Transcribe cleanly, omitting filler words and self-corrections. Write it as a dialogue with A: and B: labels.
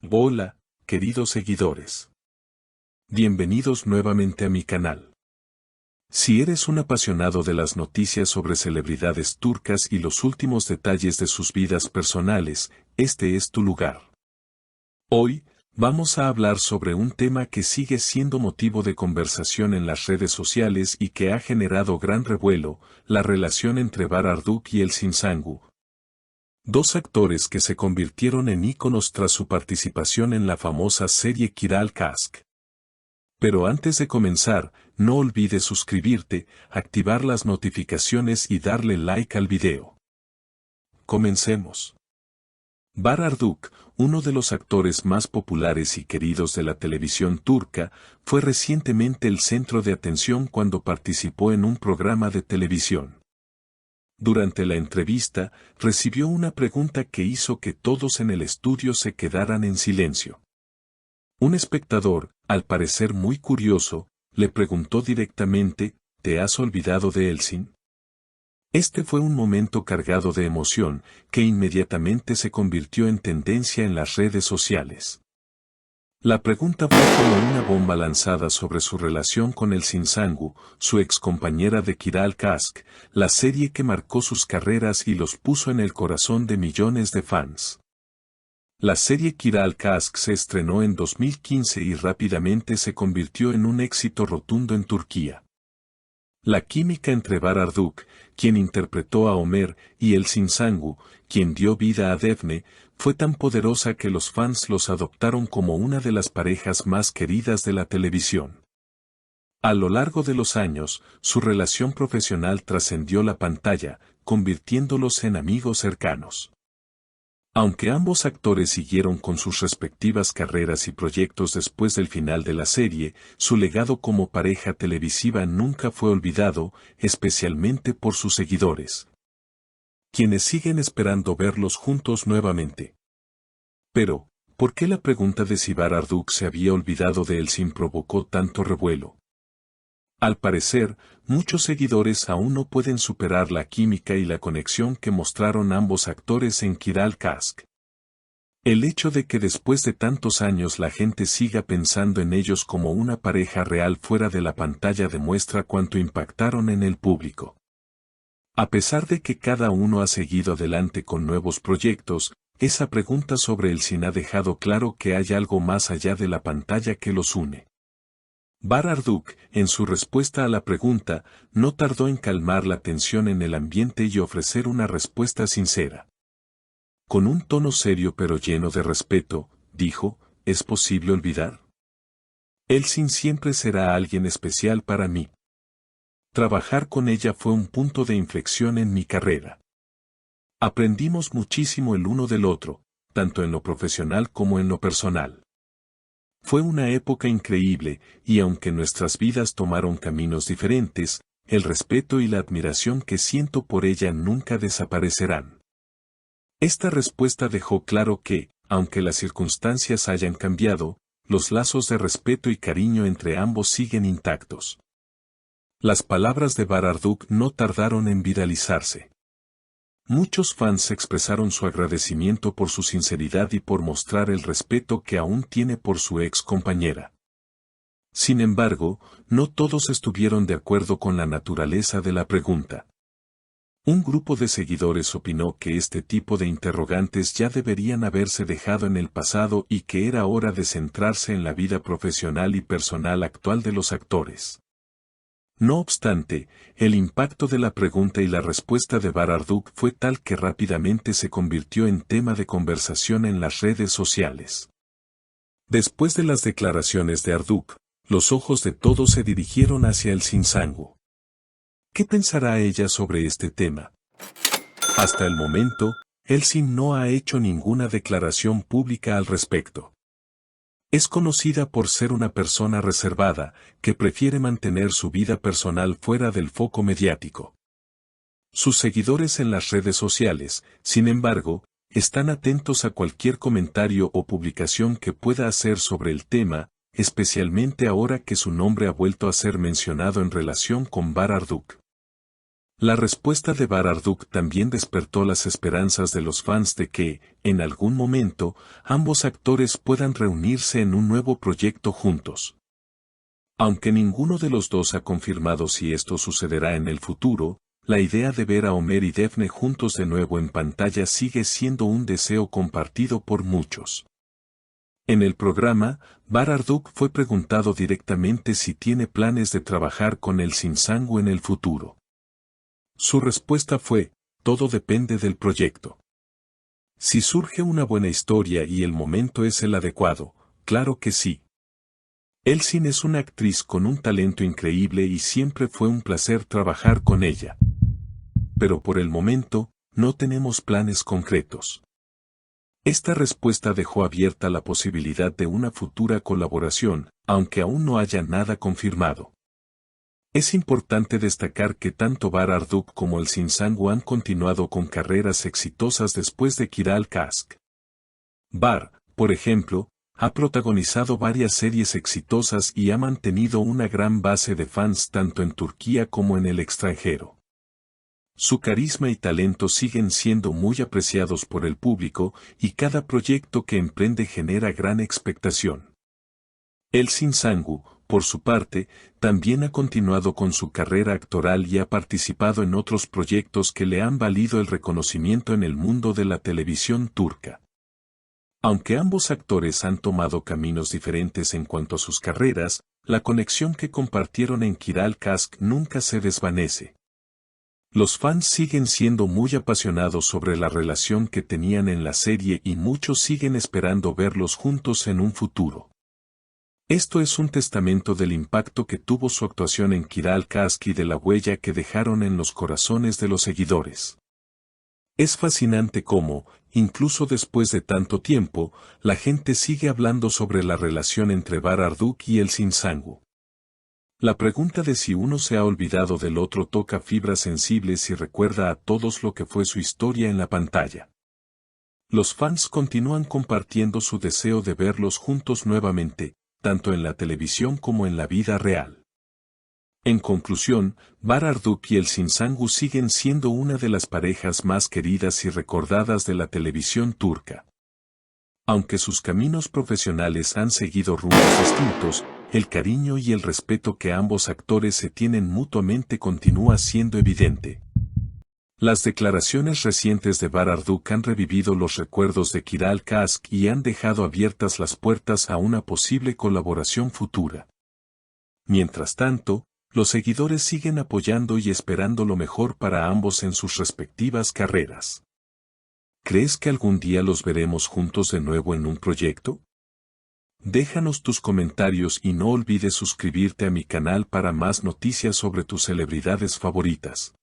A: Hola, queridos seguidores. Bienvenidos nuevamente a mi canal. Si eres un apasionado de las noticias sobre celebridades turcas y los últimos detalles de sus vidas personales, este es tu lugar. Hoy, vamos a hablar sobre un tema que sigue siendo motivo de conversación en las redes sociales y que ha generado gran revuelo, la relación entre Bararduk y Elçin Sangu. Dos actores que se convirtieron en íconos tras su participación en la famosa serie Kiral Kask. Pero antes de comenzar, no olvides suscribirte, activar las notificaciones y darle like al video. Comencemos. Bararduk, uno de los actores más populares y queridos de la televisión turca, fue recientemente el centro de atención cuando participó en un programa de televisión. Durante la entrevista, recibió una pregunta que hizo que todos en el estudio se quedaran en silencio. Un espectador, al parecer muy curioso, le preguntó directamente, ¿te has olvidado de Elçin? Este fue un momento cargado de emoción, que inmediatamente se convirtió en tendencia en las redes sociales. La pregunta fue como una bomba lanzada sobre su relación con Elçin Sangu, su excompañera de Kiral Kask, la serie que marcó sus carreras y los puso en el corazón de millones de fans. La serie Kiral Kask se estrenó en 2015 y rápidamente se convirtió en un éxito rotundo en Turquía. La química entre Bararduk, quien interpretó a Ömer, y Elçin Sangu, quien dio vida a Defne, fue tan poderosa que los fans los adoptaron como una de las parejas más queridas de la televisión. A lo largo de los años, su relación profesional trascendió la pantalla, convirtiéndolos en amigos cercanos. Aunque ambos actores siguieron con sus respectivas carreras y proyectos después del final de la serie, su legado como pareja televisiva nunca fue olvidado, especialmente por sus seguidores, quienes siguen esperando verlos juntos nuevamente. Pero, ¿por qué la pregunta de si Bararduk se había olvidado de Elçin provocó tanto revuelo? Al parecer, muchos seguidores aún no pueden superar la química y la conexión que mostraron ambos actores en Kiral Kask. El hecho de que después de tantos años la gente siga pensando en ellos como una pareja real fuera de la pantalla demuestra cuánto impactaron en el público. A pesar de que cada uno ha seguido adelante con nuevos proyectos, esa pregunta sobre Elçin ha dejado claro que hay algo más allá de la pantalla que los une. Bararduk, en su respuesta a la pregunta, no tardó en calmar la tensión en el ambiente y ofrecer una respuesta sincera. Con un tono serio pero lleno de respeto, dijo, ¿es posible olvidar? Elçin siempre será alguien especial para mí. Trabajar con ella fue un punto de inflexión en mi carrera. Aprendimos muchísimo el uno del otro, tanto en lo profesional como en lo personal. Fue una época increíble, y aunque nuestras vidas tomaron caminos diferentes, el respeto y la admiración que siento por ella nunca desaparecerán. Esta respuesta dejó claro que, aunque las circunstancias hayan cambiado, los lazos de respeto y cariño entre ambos siguen intactos. Las palabras de Bararduk no tardaron en viralizarse. Muchos fans expresaron su agradecimiento por su sinceridad y por mostrar el respeto que aún tiene por su ex compañera. Sin embargo, no todos estuvieron de acuerdo con la naturaleza de la pregunta. Un grupo de seguidores opinó que este tipo de interrogantes ya deberían haberse dejado en el pasado y que era hora de centrarse en la vida profesional y personal actual de los actores. No obstante, el impacto de la pregunta y la respuesta de Bararduk fue tal que rápidamente se convirtió en tema de conversación en las redes sociales. Después de las declaraciones de Arduk, los ojos de todos se dirigieron hacia Elçin Sangu. ¿Qué pensará ella sobre este tema? Hasta el momento, Elçin no ha hecho ninguna declaración pública al respecto. Es conocida por ser una persona reservada, que prefiere mantener su vida personal fuera del foco mediático. Sus seguidores en las redes sociales, sin embargo, están atentos a cualquier comentario o publicación que pueda hacer sobre el tema, especialmente ahora que su nombre ha vuelto a ser mencionado en relación con Bararduk. La respuesta de Bararduk también despertó las esperanzas de los fans de que, en algún momento, ambos actores puedan reunirse en un nuevo proyecto juntos. Aunque ninguno de los dos ha confirmado si esto sucederá en el futuro, la idea de ver a Homer y Daphne juntos de nuevo en pantalla sigue siendo un deseo compartido por muchos. En el programa, Bararduk fue preguntado directamente si tiene planes de trabajar con el Sinsangu en el futuro. Su respuesta fue: todo depende del proyecto. Si surge una buena historia y el momento es el adecuado, claro que sí. Elsin es una actriz con un talento increíble y siempre fue un placer trabajar con ella. Pero por el momento, no tenemos planes concretos. Esta respuesta dejó abierta la posibilidad de una futura colaboración, aunque aún no haya nada confirmado. Es importante destacar que tanto Bararduk como el Sinsangu han continuado con carreras exitosas después de Kiral Kask. Bar, por ejemplo, ha protagonizado varias series exitosas y ha mantenido una gran base de fans tanto en Turquía como en el extranjero. Su carisma y talento siguen siendo muy apreciados por el público y cada proyecto que emprende genera gran expectación. El Sinsangu, por su parte, también ha continuado con su carrera actoral y ha participado en otros proyectos que le han valido el reconocimiento en el mundo de la televisión turca. Aunque ambos actores han tomado caminos diferentes en cuanto a sus carreras, la conexión que compartieron en Kiral Kask nunca se desvanece. Los fans siguen siendo muy apasionados sobre la relación que tenían en la serie y muchos siguen esperando verlos juntos en un futuro. Esto es un testamento del impacto que tuvo su actuación en Kiral Kask y de la huella que dejaron en los corazones de los seguidores. Es fascinante cómo, incluso después de tanto tiempo, la gente sigue hablando sobre la relación entre Bararduk y el Sinsangu. La pregunta de si uno se ha olvidado del otro toca fibras sensibles y recuerda a todos lo que fue su historia en la pantalla. Los fans continúan compartiendo su deseo de verlos juntos nuevamente, tanto en la televisión como en la vida real. En conclusión, Bararduk y el Sinsangu siguen siendo una de las parejas más queridas y recordadas de la televisión turca. Aunque sus caminos profesionales han seguido rumbos distintos, el cariño y el respeto que ambos actores se tienen mutuamente continúa siendo evidente. Las declaraciones recientes de Bararduk han revivido los recuerdos de Kiral Kask y han dejado abiertas las puertas a una posible colaboración futura. Mientras tanto, los seguidores siguen apoyando y esperando lo mejor para ambos en sus respectivas carreras. ¿Crees que algún día los veremos juntos de nuevo en un proyecto? Déjanos tus comentarios y no olvides suscribirte a mi canal para más noticias sobre tus celebridades favoritas.